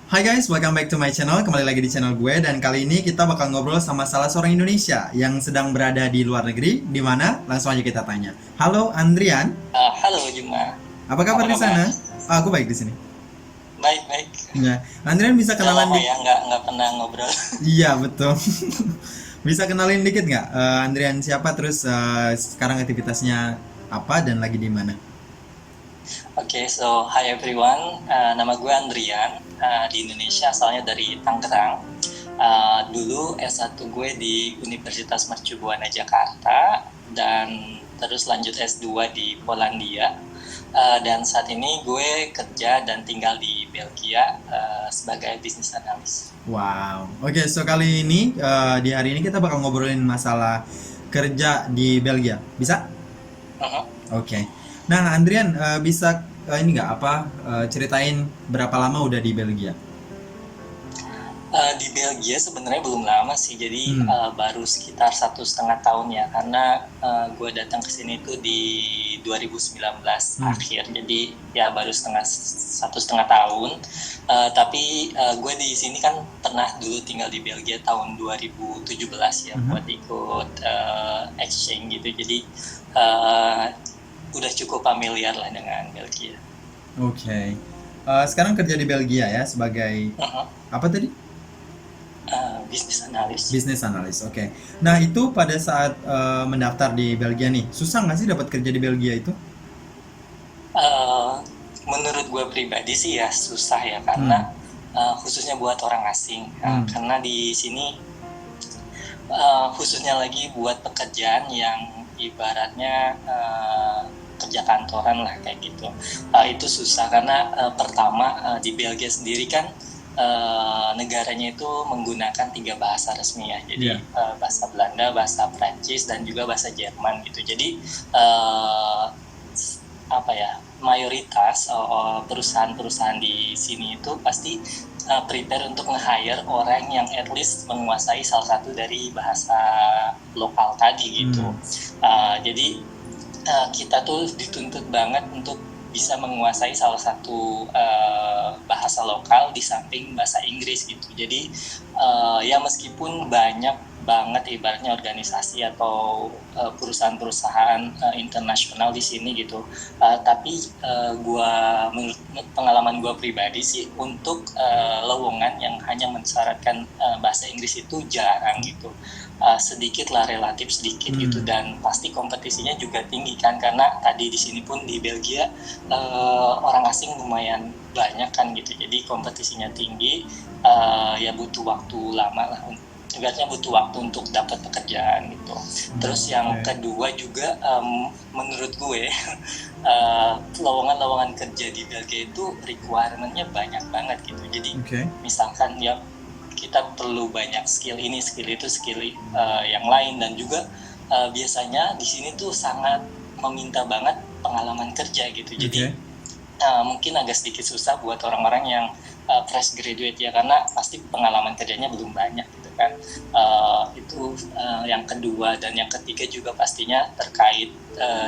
Hai guys, welcome back to my channel. Kembali lagi di channel gue dan kali ini kita bakal ngobrol sama salah seorang Indonesia yang sedang berada di luar negeri. Di mana? Langsung aja kita tanya. Halo Andrian, Halo Juma, apa apa kabar di kabar? sana? Aku baik di sini. Baik baik. Ya, Andrian bisa Udah kenalan lama di. ya nggak pernah ngobrol. Iya betul. Bisa kenalin dikit nggak? Andrian siapa? Terus sekarang aktivitasnya apa dan lagi di mana? So hi everyone. Nama gue Andrian. Di Indonesia, asalnya dari Tangerang. Dulu S1 gue di Universitas Mercu Buana Jakarta dan terus lanjut S2 di Polandia. Dan saat ini gue kerja dan tinggal di Belgia sebagai business analyst. Wow. Oke, so kali ini di hari ini kita bakal ngobrolin masalah kerja di Belgia. Bisa? Mhm. Oke. Nah, Andrian bisa ini nggak apa ceritain berapa lama udah di Belgia? Di Belgia sebenarnya belum lama sih, jadi Hmm. baru sekitar 1,5 tahun ya, karena gue datang ke sini tuh di 2019 Hmm. akhir, jadi ya baru 1,5 tahun. Tapi gue di sini kan pernah dulu tinggal di Belgia tahun 2017 ya, Mhm. buat ikut exchange gitu, jadi uh, udah cukup familiar lah dengan Belgia. Oke. Sekarang kerja di Belgia ya sebagai Uh-huh. apa tadi? Business analyst. Business analyst. Oke. Nah, itu pada saat mendaftar di Belgia nih, susah nggak sih dapat kerja di Belgia itu? Uh, Menurut gue pribadi sih ya susah ya, Hmm. karena khususnya buat orang asing. Hmm. Karena di sini khususnya lagi buat pekerjaan yang ibaratnya kerja kantoran lah kayak gitu. Itu susah karena pertama di Belgia sendiri kan negaranya itu menggunakan 3 bahasa resmi ya. Jadi Iya. bahasa Belanda, bahasa Prancis, dan juga bahasa Jerman gitu. Jadi uh, apa ya, mayoritas perusahaan-perusahaan di sini itu pasti prepare untuk nge-hire orang yang at least menguasai salah satu dari bahasa lokal tadi gitu. Hmm. Jadi kita tuh dituntut banget untuk bisa menguasai salah satu bahasa lokal di samping bahasa Inggris gitu. Jadi ya meskipun banyak banget ibaratnya organisasi atau perusahaan-perusahaan internasional di sini gitu, tapi menurut pengalaman gua pribadi sih, untuk lowongan yang hanya mensyaratkan bahasa Inggris itu jarang gitu. Sedikit lah, relatif sedikit gitu, Hmm. dan pasti kompetisinya juga tinggi kan, karena tadi di sini pun di Belgia orang asing lumayan banyak kan gitu, jadi kompetisinya tinggi. Ya butuh waktu lama lah, ibaratnya butuh waktu untuk dapat pekerjaan gitu. Terus yang Oke. kedua juga, menurut gue lowongan-lowongan kerja di Belgia itu requirement-nya banyak banget gitu. Jadi Oke. misalkan ya kita perlu banyak skill ini, skill itu, skill yang lain, dan juga biasanya di sini tuh sangat meminta banget pengalaman kerja gitu. Jadi Oke. mungkin agak sedikit susah buat orang-orang yang fresh graduate ya, karena pasti pengalaman kerjanya belum banyak gitu kan. Itu yang kedua, dan yang ketiga juga pastinya terkait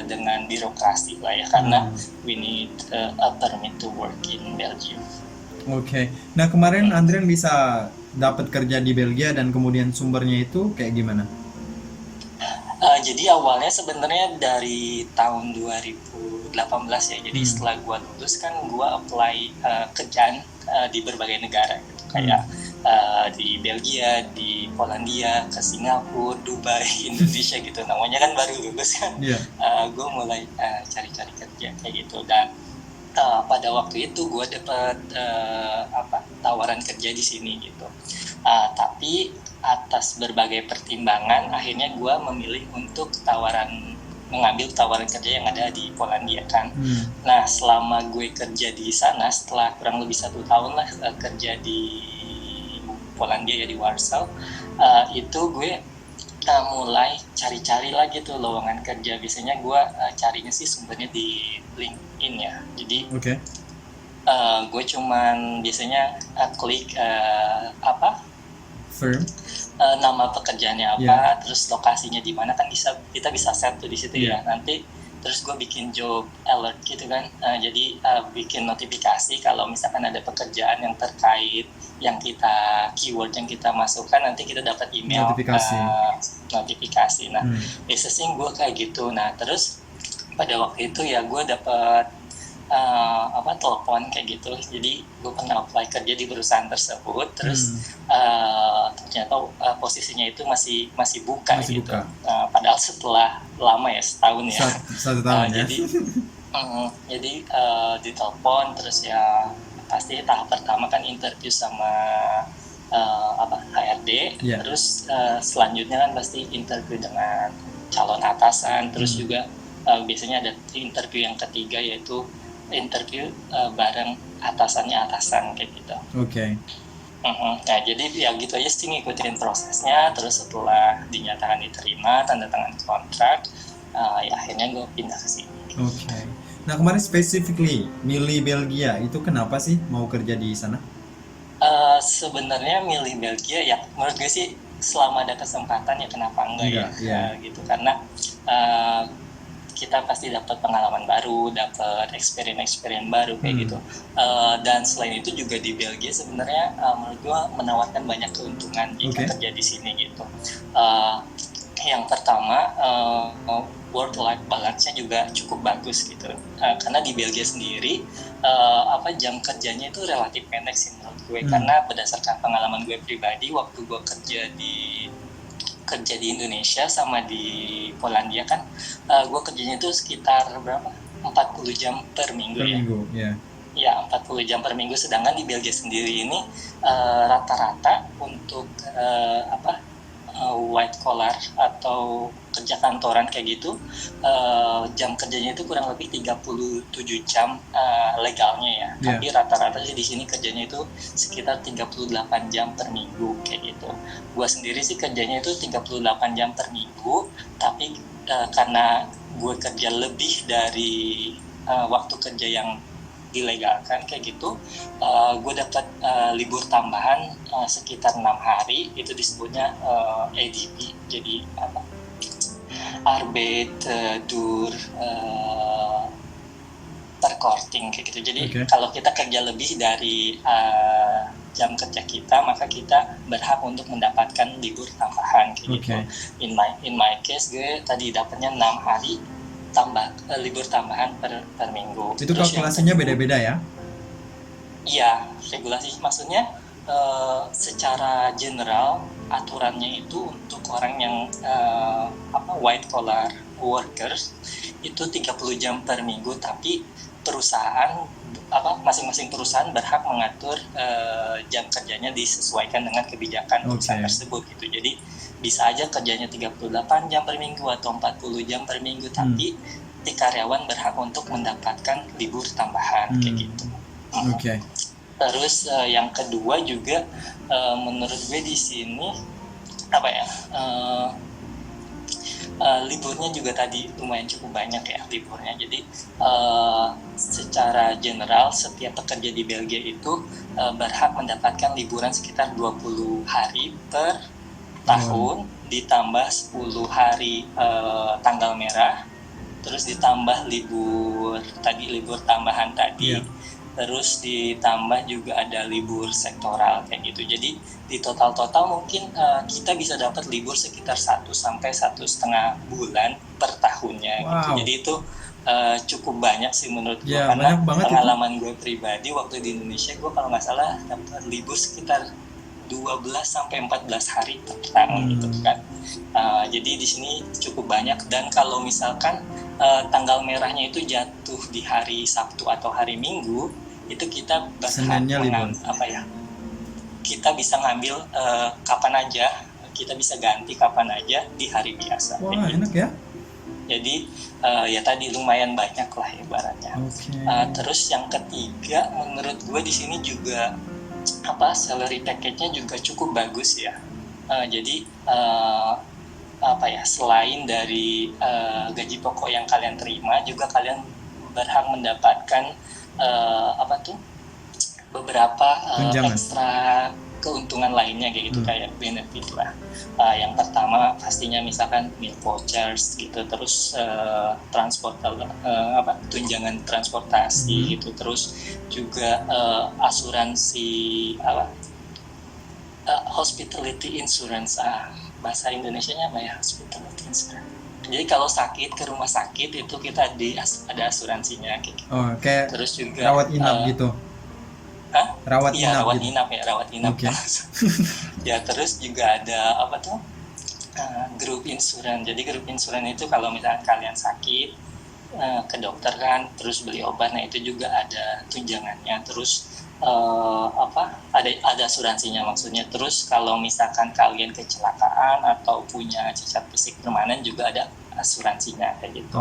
dengan birokrasi lah ya, karena Hmm. we need a permit to work in Belgium. Oke. Nah, kemarin Andrian bisa dapat kerja di Belgia dan kemudian sumbernya itu kayak gimana? Jadi awalnya sebenarnya dari tahun 2018 ya. Jadi Hmm. setelah gue lulus kan gue apply kerjaan di berbagai negara gitu. Hmm. Kayak di Belgia, di Polandia, ke Singapura, Dubai, Indonesia gitu. Namanya kan baru lulus kan. Iya. Gue mulai cari-cari kerja kayak gitu, dan pada waktu itu gue dapat tawaran kerja di sini gitu. Tapi atas berbagai pertimbangan akhirnya gue memilih untuk mengambil tawaran kerja yang ada di Polandia kan. Hmm. Nah, selama gue kerja di sana, setelah kurang lebih 1 tahun lah kerja di Polandia ya, di Warsaw, itu gue mulai cari-cari lagi tuh lowongan kerja. Biasanya gue carinya sih sumbernya di LinkedIn ya. Jadi Oke. gue cuman biasanya klik Firm. nama pekerjaannya apa, Ya. terus lokasinya di mana, kan kita bisa set tuh di situ Iya. ya. Nanti terus gue bikin job alert gitu kan. Jadi bikin notifikasi kalau misalkan ada pekerjaan yang terkait yang kita keyword yang kita masukkan, nanti kita dapat email notifikasi. Nah, basically gue kayak gitu. Nah, terus pada waktu itu ya gue dapat telepon kayak gitu. Jadi gue pernah apply kerja di perusahaan tersebut, terus ternyata posisinya itu masih buka gitu. Padahal setelah lama ya, setahun ya. Satu tahun ya. Jadi ditelepon, terus ya pasti tahap pertama kan interview sama HRD, terus selanjutnya kan pasti interview dengan calon atasan, terus juga biasanya ada interview yang ketiga, yaitu interview bareng atasan kayak gitu. Oke. Nah, jadi ya gitu aja sih, ngikutin prosesnya. Terus setelah dinyatakan diterima, tanda tangan kontrak, ya akhirnya gue pindah ke sini. Oke. Nah, kemarin specifically milih Belgia itu kenapa sih mau kerja di sana? Sebenarnya milih Belgia ya menurut gue sih selama ada kesempatan ya kenapa enggak ya. Gitu, karena kita pasti dapat pengalaman baru, dapat experience baru kayak gitu. Dan selain itu juga di Belgia sebenarnya menurut gue menawarkan banyak keuntungan jika kerja di sini gitu. Yang pertama, work-life balance-nya juga cukup bagus gitu. Karena di Belgia sendiri jam kerjanya itu relatif pendek sih menurut gue. Karena berdasarkan pengalaman gue pribadi, waktu gue kerja di Indonesia sama di Polandia kan, gue kerjanya itu sekitar 40 jam per minggu ya. Ya, 40 jam per minggu. Sedangkan di Belgia sendiri ini rata-rata untuk white collar atau kerja kantoran kayak gitu, jam kerjanya itu kurang lebih 37 jam legalnya ya. Tapi rata-rata di sini kerjanya itu sekitar 38 jam per minggu kayak gitu. Gua sendiri sih kerjanya itu 38 jam per minggu, tapi karena gue kerja lebih dari waktu kerja yang dilegalkan kayak gitu, gue dapat libur tambahan sekitar 6 hari. Itu disebutnya ADP, jadi Arbeit Dur Verkorting kayak gitu. Jadi kalau kita kerja lebih dari jam kerja kita, maka kita berhak untuk mendapatkan libur tambahan kayak gitu. In my case gue tadi dapatnya 6 hari libur tambahan per minggu. Itu terus kalkulasinya beda-beda ya? Iya, regulasi maksudnya secara general aturannya itu untuk orang yang white collar workers itu 30 jam per minggu, tapi perusahaan masing-masing perusahaan berhak mengatur jam kerjanya disesuaikan dengan kebijakan perusahaan tersebut gitu. Jadi bisa aja kerjanya 38 jam per minggu atau 40 jam per minggu, tapi si karyawan berhak untuk mendapatkan libur tambahan kayak gitu. Terus yang kedua juga menurut gue di sini liburnya juga tadi lumayan cukup banyak ya liburnya. Jadi secara general setiap pekerja di Belgia itu berhak mendapatkan liburan sekitar 20 hari per tahun, ditambah 10 hari tanggal merah, terus ditambah libur tambahan tadi, terus ditambah juga ada libur sektoral kayak gitu. Jadi di total mungkin kita bisa dapat libur sekitar 1 sampai 1,5 bulan per tahunnya gitu. Jadi itu cukup banyak sih menurut gue, karena pengalaman gue pribadi waktu di Indonesia, gue kalau nggak salah dapat libur sekitar 12 sampai 14 hari per tahun gitu kan. Jadi di sini cukup banyak, dan kalau misalkan tanggal merahnya itu jatuh di hari Sabtu atau hari Minggu, itu kita kita bisa ngambil kapan aja, kita bisa ganti kapan aja di hari biasa. Enak ya. Jadi ya tadi lumayan banyak lah ibaratnya. Terus yang ketiga menurut gue di sini juga salary package-nya juga cukup bagus ya. Jadi selain dari gaji pokok yang kalian terima, juga kalian berhak mendapatkan beberapa keuntungan lainnya kayak gitu, kayak benefit lah. Yang pertama pastinya misalkan meal vouchers gitu, terus tunjangan transportasi gitu, terus juga asuransi hospitality insurance. Bahasa Indonesianya apa ya, hospitality insurance? Jadi kalau sakit ke rumah sakit itu kita ada asuransinya kayak gitu. Oh, kayak Terus juga rawat inap gitu. Rawat iya, inap rawat gitu. inap ya, rawat inap. Oke. Ya, terus juga ada grup insurance. Jadi grup insurance itu kalau misalnya kalian sakit ke dokter kan, terus beli obat, nah itu juga ada tunjangannya. Terus ada asuransinya maksudnya. Terus kalau misalkan kalian kecelakaan atau punya cacat fisik permanen juga ada asuransinya kayak gitu.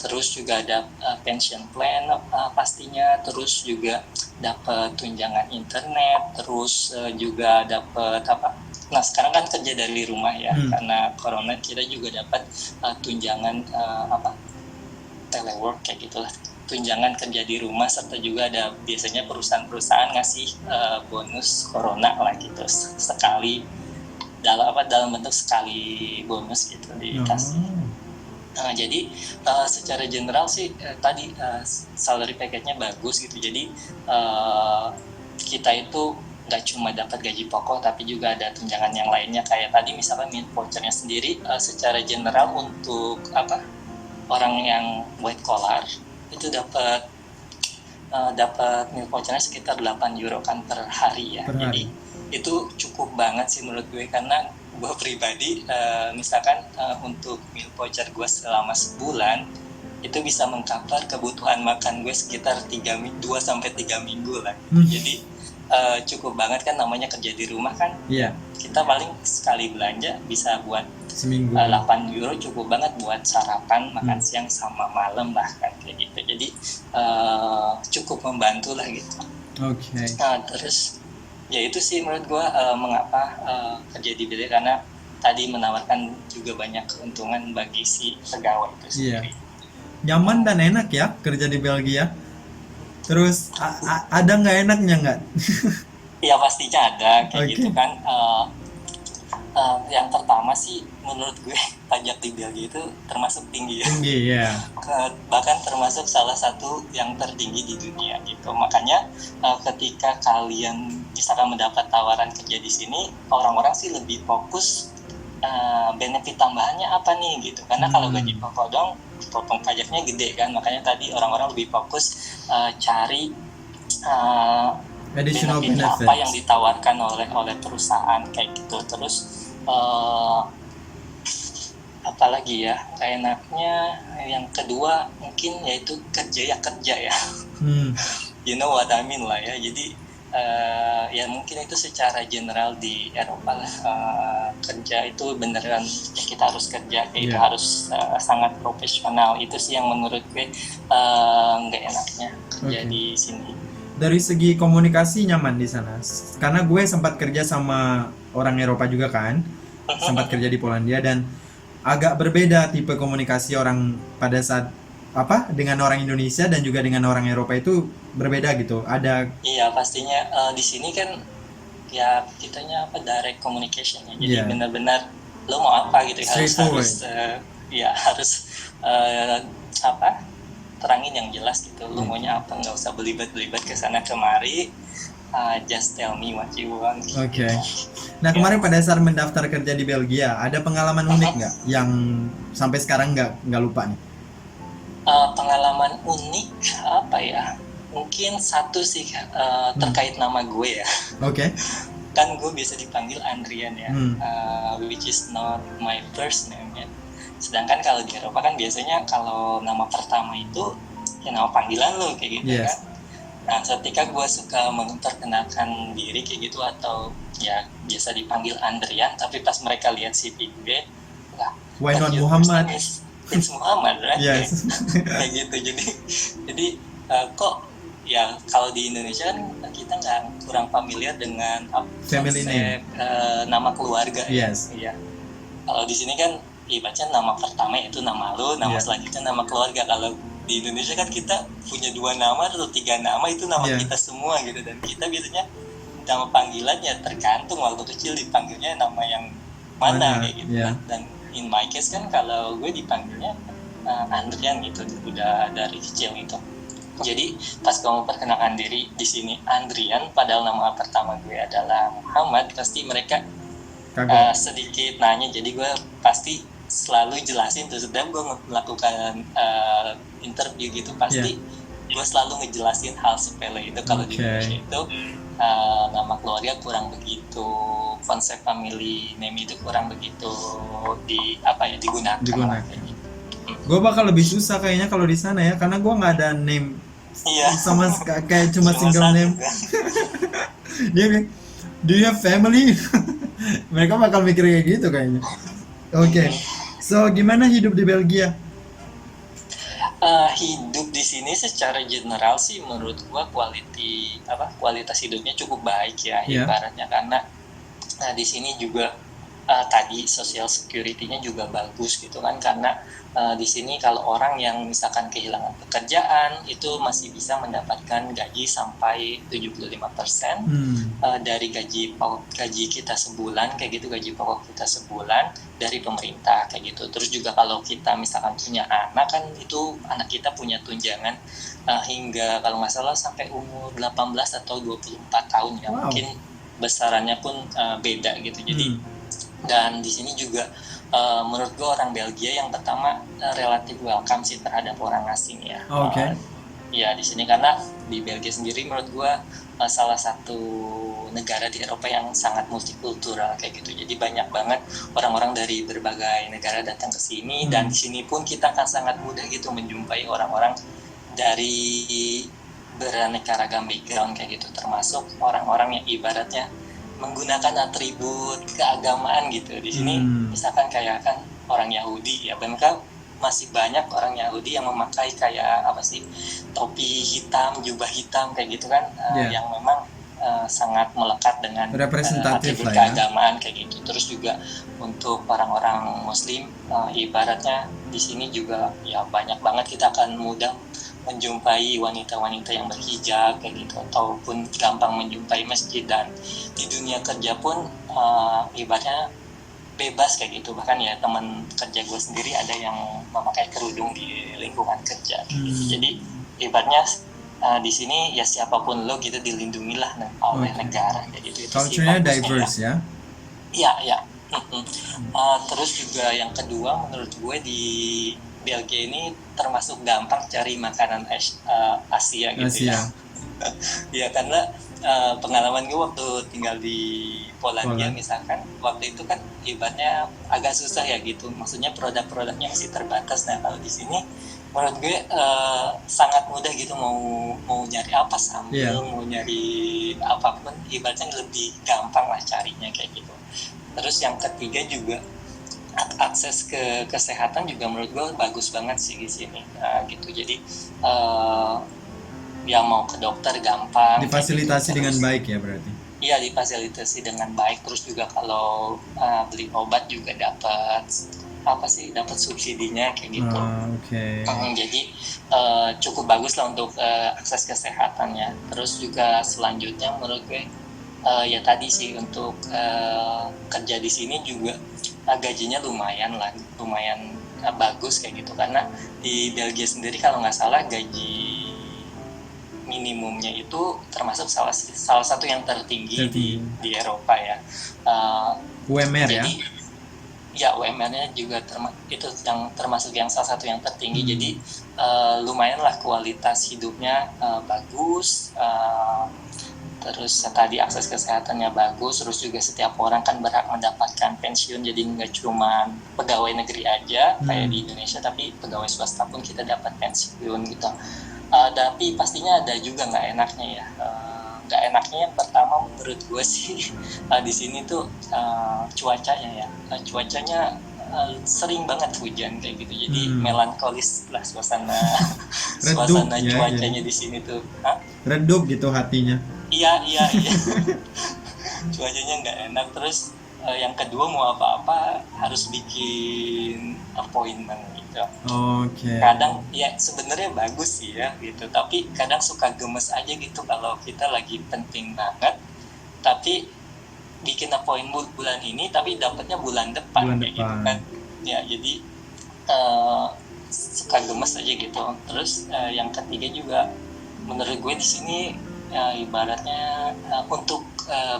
Terus juga ada pension plan pastinya, terus juga dapat tunjangan internet, terus juga dapat Nah sekarang kan kerja dari rumah ya, karena corona kita juga dapat tunjangan telework kayak gitulah, tunjangan kerja di rumah, serta juga ada biasanya perusahaan-perusahaan ngasih bonus corona lah gitu sekali, dalam bentuk sekali bonus gitu dikasih. Jadi secara general sih tadi salary package-nya bagus gitu. Jadi kita itu nggak cuma dapat gaji pokok, tapi juga ada tunjangan yang lainnya, kayak tadi misalkan meal voucher-nya sendiri secara general untuk orang yang white collar itu dapat meal voucher-nya sekitar 8 euro kan per hari ya. Jadi itu cukup banget sih menurut gue, karena gue pribadi misalkan untuk meal voucher gue selama sebulan itu bisa mengcover kebutuhan makan gue sekitar 2-3 minggu lah. Jadi cukup banget kan, namanya kerja di rumah kan. Iya. Kita paling sekali belanja bisa buat seminggu 8 euro, cukup banget buat sarapan, makan siang sama malam bahkan kayak gitu. Jadi cukup membantu lah gitu. Oke. Terus ya itu sih menurut gue mengapa kerja di BD, karena tadi menawarkan juga banyak keuntungan bagi si pegawai itu sendiri. Nyaman dan enak ya kerja di Belgia. Terus ada nggak enaknya nggak? Iya pastinya ada kayak gitu kan. Yang pertama sih menurut gue pajak di Belgia itu termasuk tinggi ya. Tinggi ya. Bahkan termasuk salah satu yang tertinggi di dunia gitu. Makanya ketika kalian misalkan mendapat tawaran kerja di sini, orang-orang sih lebih fokus benefit tambahannya apa nih gitu. Karena kalau gaji pokok dong potong pajaknya gede kan. Makanya tadi orang-orang lebih fokus cari additional benefit benefits apa yang ditawarkan oleh perusahaan kayak gitu. Terus apalagi ya enaknya, yang kedua mungkin yaitu kerja ya. You know what I mean lah ya. Jadi ya mungkin itu secara general di Eropa lah, kerja itu beneran ya kita harus kerja kayak itu harus sangat profesional. Itu sih yang menurut gue nggak enaknya kerja di sini. Dari segi komunikasi nyaman di sana, karena gue sempat kerja sama orang Eropa juga kan, sempat kerja di Polandia, dan agak berbeda tipe komunikasi orang pada saat dengan orang Indonesia dan juga dengan orang Eropa itu berbeda gitu. Ada iya pastinya di sini kan ya kitanya direct communication ya. Jadi benar-benar lo mau apa gitu, harus terangin yang jelas gitu. Lo maunya apa, nggak usah belibet-belibet ke sana kemari. Just tell me what you want. Oke. Nah kemarin pada saat mendaftar kerja di Belgia, ada pengalaman unik nggak yang sampai sekarang nggak lupa nih? Pengalaman unik apa ya? Mungkin satu sih terkait nama gue ya. Oke. Kan gue biasa dipanggil Andrian ya, which is not my first name ya. Sedangkan kalau di Eropa kan biasanya kalau nama pertama itu ya nama panggilan lo kayak gitu kan. Nah ketika gue suka memperkenalkan diri kayak gitu, atau ya biasa dipanggil Andrian, tapi pas mereka lihat CV gue, why not Muhammad? It's Muhammad, right? Yes. Kayak gitu. Jadi kok ya kalau di Indonesia kan kita nggak kurang familiar dengan family name, nama keluarga. Yes. Ya. Kalau di sini kan baca nama pertama itu nama lo, nama selanjutnya nama keluarga. Kalau di Indonesia kan kita punya 2 nama atau 3 nama, itu nama kita semua gitu, dan kita biasanya nama panggilan ya tergantung, waktu kecil dipanggilnya nama yang mana kayak gitu kan. Dan in my case kan kalau gue dipanggilnya Andrian gitu udah dari kecil gitu. Jadi pas kamu perkenalkan diri di sini Andrian padahal nama pertama gue adalah Muhammad, pasti mereka sedikit nanya. Jadi gue pasti selalu jelasin tuh, setiap gue melakukan interview gitu pasti gue selalu ngejelasin hal sepele itu. Kalau di Indonesia itu nama keluarga kurang begitu, konsep family name itu kurang begitu digunakan. Gue bakal lebih susah kayaknya kalau di sana ya, karena gue nggak ada name sama kayak cuma single name. Dia bilang, do you have family? Mereka bakal mikir kayak gitu kayaknya. Oke. So gimana hidup di Belgia? Hidup di sini secara general sih menurut gua kualitas hidupnya cukup baik ya, ibaratnya, karena di sini juga tadi social security-nya juga bagus gitu kan, karena di sini kalau orang yang misalkan kehilangan pekerjaan itu masih bisa mendapatkan gaji sampai 75% dari gaji kita sebulan kayak gitu, gaji pokok kita sebulan dari pemerintah kayak gitu. Terus juga kalau kita misalkan punya anak kan, itu anak kita punya tunjangan hingga kalau nggak salah sampai umur 18 atau 24 tahun ya. Mungkin besarannya pun beda gitu. Jadi dan di sini juga menurut gue orang Belgia yang pertama relatif welcome sih terhadap orang asing ya. Ya di sini, karena di Belgia sendiri menurut gue salah satu negara di Eropa yang sangat multikultural kayak gitu. Jadi banyak banget orang-orang dari berbagai negara datang ke sini, dan di sini pun kita akan sangat mudah gitu menjumpai orang-orang dari beraneka ragam background kayak gitu, termasuk orang-orang yang ibaratnya menggunakan atribut keagamaan gitu. Di sini misalkan kayak kan orang Yahudi ya, mereka masih banyak orang Yahudi yang memakai kayak topi hitam, jubah hitam kayak gitu kan, yang memang sangat melekat dengan atribut keagamaan kayak gitu. Terus juga untuk orang-orang Muslim ibaratnya di sini juga ya banyak banget kita akan mudah menjumpai wanita-wanita yang berhijab kayak gitu, ataupun gampang menjumpai masjid. Dan di dunia kerja pun ibaratnya bebas kayak gitu. Bahkan ya teman kerja gue sendiri ada yang memakai kerudung di lingkungan kerja gitu. Jadi ibaratnya di sini ya siapapun lo gitu dilindungi lah oleh negara kayak gitu. Culture-nya diverse ya? Iya. Terus juga yang kedua menurut gue di Belgia ini termasuk gampang cari makanan Asia gitu ya. Ya karena pengalaman gue waktu tinggal di Polandia misalkan, waktu itu kan ibaratnya agak susah ya gitu. Maksudnya produk-produknya masih terbatas. Nah kalau di sini menurut gue sangat mudah gitu, mau nyari apa sambal, mau nyari apapun ibaratnya lebih gampang lah carinya kayak gitu. Terus yang ketiga juga akses ke kesehatan juga menurut gue bagus banget sih di sini gitu. Jadi yang mau ke dokter gampang, difasilitasi gitu. Dengan baik ya berarti? Iya, difasilitasi dengan baik. Terus juga kalau beli obat juga dapat subsidinya kayak gitu. Jadi cukup bagus lah untuk akses kesehatannya. Terus juga selanjutnya menurut gue ya tadi sih untuk kerja di sini juga gajinya lumayan bagus kayak gitu, karena di Belgia sendiri kalau nggak salah gaji minimumnya itu termasuk salah satu yang tertinggi di Eropa ya. UMR jadi, ya UMR-nya juga itu yang termasuk yang salah satu yang tertinggi. Jadi lumayan lah kualitas hidupnya bagus. Terus tadi akses kesehatannya bagus. Terus juga setiap orang kan berhak mendapatkan pensiun, jadi nggak cuma pegawai negeri aja kayak di Indonesia, tapi pegawai swasta pun kita dapat pensiun gitu. Tapi pastinya ada juga nggak enaknya ya. Nggak enaknya yang pertama menurut gue sih di sini tuh cuacanya sering banget hujan kayak gitu. Jadi melankolis lah suasana cuacanya di sini tuh. Redup gitu hatinya. Iya. Cuacanya nggak enak. Terus yang kedua mau apa-apa harus bikin appointment gitu. Kadang ya sebenarnya bagus sih ya gitu, tapi kadang suka gemes aja gitu kalau kita lagi penting banget tapi bikin appointment bulan ini tapi dapatnya bulan depan kayak gitu kan ya. Jadi suka gemes aja gitu. Terus yang ketiga juga menurut gue di sini ibaratnya untuk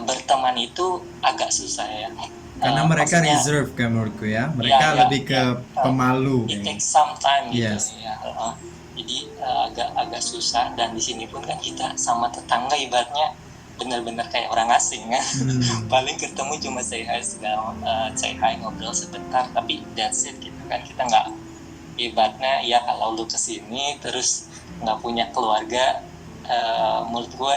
berteman itu agak susah ya. Karena mereka reserve kan menurutku ya. Mereka lebih ke pemalu. It takes some time gitu Yes. ya. Jadi agak susah, dan di sini pun kan kita sama tetangga ibaratnya benar-benar kayak orang asing kan. Paling ketemu cuma say hi ngobrol sebentar, tapi that's it gitu kan. Kita nggak, ibaratnya ya kalau lu kesini terus nggak punya keluarga, menurut gue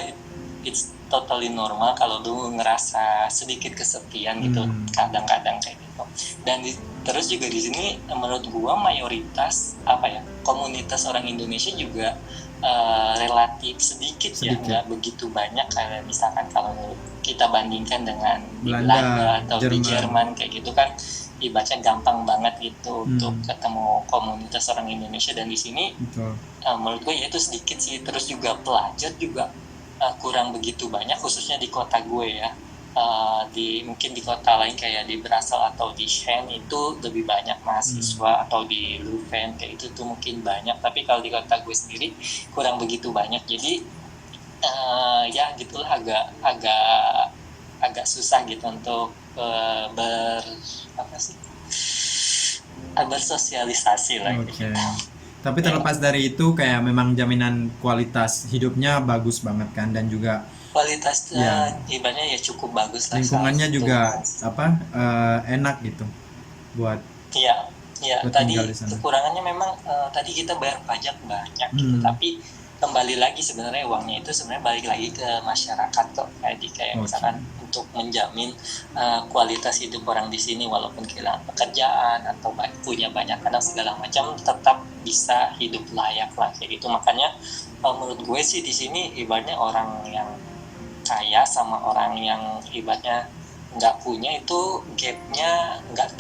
it's totally normal kalau lu ngerasa sedikit kesepian gitu kadang-kadang kayak gitu. Dan terus juga di sini menurut gua mayoritas komunitas orang Indonesia juga relatif sedikit ya, nggak begitu banyak kayak misalkan kalau kita bandingkan dengan Belanda atau di Jerman kayak gitu kan, ibaratnya gampang banget gitu untuk ketemu komunitas orang Indonesia. Dan di sini menurut gue ya itu sedikit sih. Terus juga pelajar juga kurang begitu banyak, khususnya di kota gue ya. Mungkin di kota lain kayak di Brussels atau di Shen itu lebih banyak mahasiswa, atau di Leuven kayak itu tuh mungkin banyak, tapi kalau di kota gue sendiri kurang begitu banyak. Jadi ya gitulah, agak susah gitu untuk bersosialisasi lah gitu. Tapi terlepas dari itu kayak memang jaminan kualitas hidupnya bagus banget kan, dan juga kualitasnya ibaratnya ya cukup bagus lah. Lingkungannya juga enak gitu buat tadi kekurangannya memang tadi kita bayar pajak banyak gitu, tapi kembali lagi sebenarnya uangnya itu sebenarnya balik lagi ke masyarakat kok. Kayak misalkan untuk menjamin kualitas hidup orang di sini walaupun kehilangan pekerjaan atau punya banyak anak segala macam, tetap bisa hidup layak lah kayak gitu. Makanya menurut gue sih di sini ibaratnya orang yang kaya sama orang yang ibaratnya nggak punya itu gapnya nggak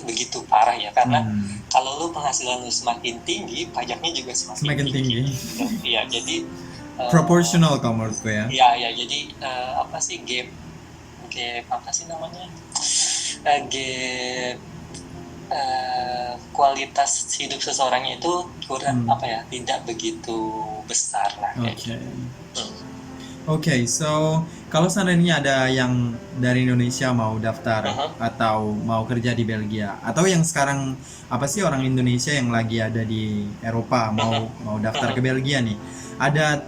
begitu parah ya, karena kalau lu penghasilan lu semakin tinggi, pajaknya juga semakin tinggi. Iya, jadi proporsional kalau menurutku ya. Iya, jadi gap apa sih namanya? Gap kualitas hidup seseorang itu kurang tidak begitu besar lah kayak gitu. Oke, so kalau seandainya ada yang dari Indonesia mau daftar atau mau kerja di Belgia, atau yang sekarang orang Indonesia yang lagi ada di Eropa mau daftar ke Belgia nih, ada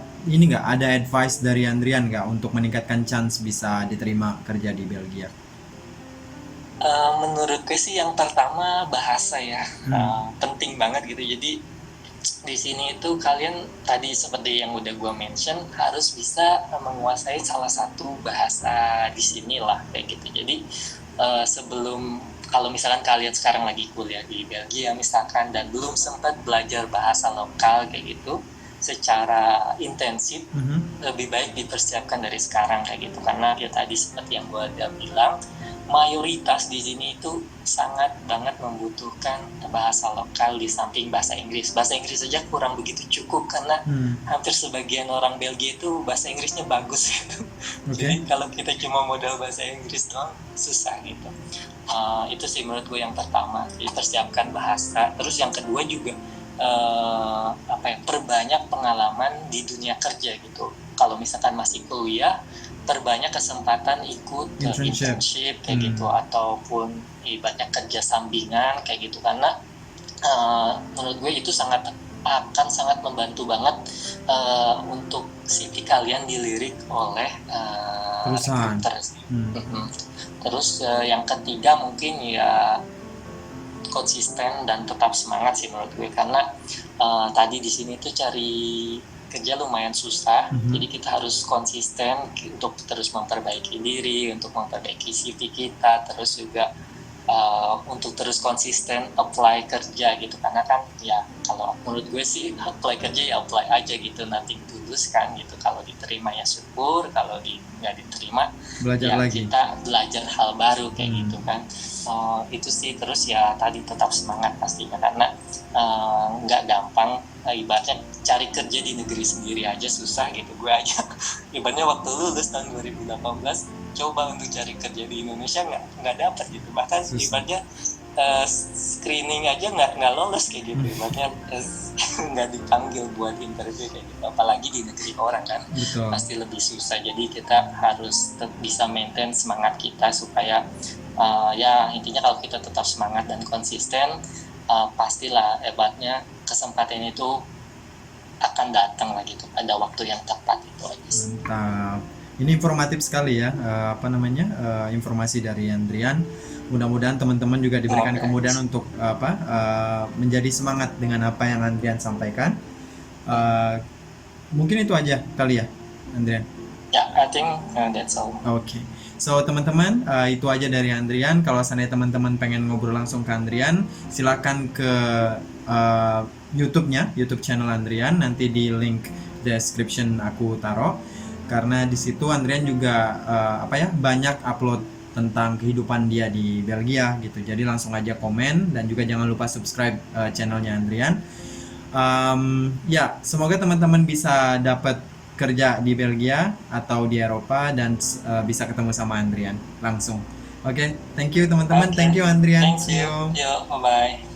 advice dari Andrian nggak untuk meningkatkan chance bisa diterima kerja di Belgia? Menurut gue sih yang pertama bahasa ya, penting banget gitu. Jadi di sini itu kalian tadi seperti yang udah gue mention harus bisa menguasai salah satu bahasa di sini lah kayak gitu. Jadi sebelum, kalau misalkan kalian sekarang lagi kuliah di Belgia misalkan dan belum sempat belajar bahasa lokal kayak gitu secara intensif, lebih baik dipersiapkan dari sekarang kayak gitu. Karena ya tadi seperti yang gue udah bilang, mayoritas di sini itu sangat banget membutuhkan bahasa lokal di samping bahasa Inggris. Bahasa Inggris saja kurang begitu cukup karena hampir sebagian orang Belgia itu bahasa Inggrisnya bagus gitu. Jadi kalau kita cuma modal bahasa Inggris doang susah gitu. Itu sih menurut gue yang pertama, dipersiapkan bahasa. Terus yang kedua juga perbanyak pengalaman di dunia kerja gitu. Kalau misalkan masih kuliah, perbanyak kesempatan ikut internship kayak gitu, ataupun ibaratnya kerja sampingan kayak gitu, karena menurut gue itu akan sangat membantu banget untuk CV kalian dilirik oleh perusahaan. Terus yang ketiga mungkin ya konsisten dan tetap semangat sih menurut gue, karena tadi di sini tuh cari kerja lumayan susah, jadi kita harus konsisten untuk terus memperbaiki diri, untuk memperbaiki CV kita, terus juga untuk terus konsisten apply kerja gitu. Karena kan ya kalau menurut gue sih apply kerja ya apply aja gitu, nothing tulus kan gitu. Kalau diterima ya syukur, kalau nggak diterima belajar lagi, kita belajar hal baru kayak gitu kan. Itu sih. Terus ya tadi tetap semangat pastinya, karena nggak gampang. Ibaratnya cari kerja di negeri sendiri aja susah gitu. Gue aja ibaratnya waktu lulus tahun 2018 coba untuk cari kerja di Indonesia nggak dapat gitu, bahkan Susah. ibaratnya screening aja nggak lolos kayak gitu, ibaratnya nggak dipanggil buat interview kayak gitu, apalagi di negeri orang kan. Betul. Pasti lebih susah. Jadi kita harus bisa maintain semangat kita supaya ya intinya kalau kita tetap semangat dan konsisten, pastilah hebatnya kesempatan itu akan datang lah gitu pada waktu yang tepat, itu aja sih. Mantap. Ini informatif sekali ya, informasi dari Andrian. Mudah-mudahan teman-teman juga diberikan kemudahan untuk menjadi semangat dengan apa yang Andrian sampaikan. Mungkin itu aja kali ya, Andrian. Ya, I think that's all. Oke. So teman-teman, itu aja dari Andrian. Kalau seandainya teman-teman pengen ngobrol langsung ke Andrian, silakan ke YouTube-nya, YouTube channel Andrian. Nanti di link description aku taruh. Karena di situ Andrian juga banyak upload tentang kehidupan dia di Belgia gitu. Jadi langsung aja komen dan juga jangan lupa subscribe channelnya Andrian. Ya, semoga teman-teman bisa dapat kerja di Belgia atau di Eropa dan bisa ketemu sama Andrian langsung. Oke, thank you teman-teman. Okay. Thank you Andrian. Thank See you. you. Yo, bye-bye.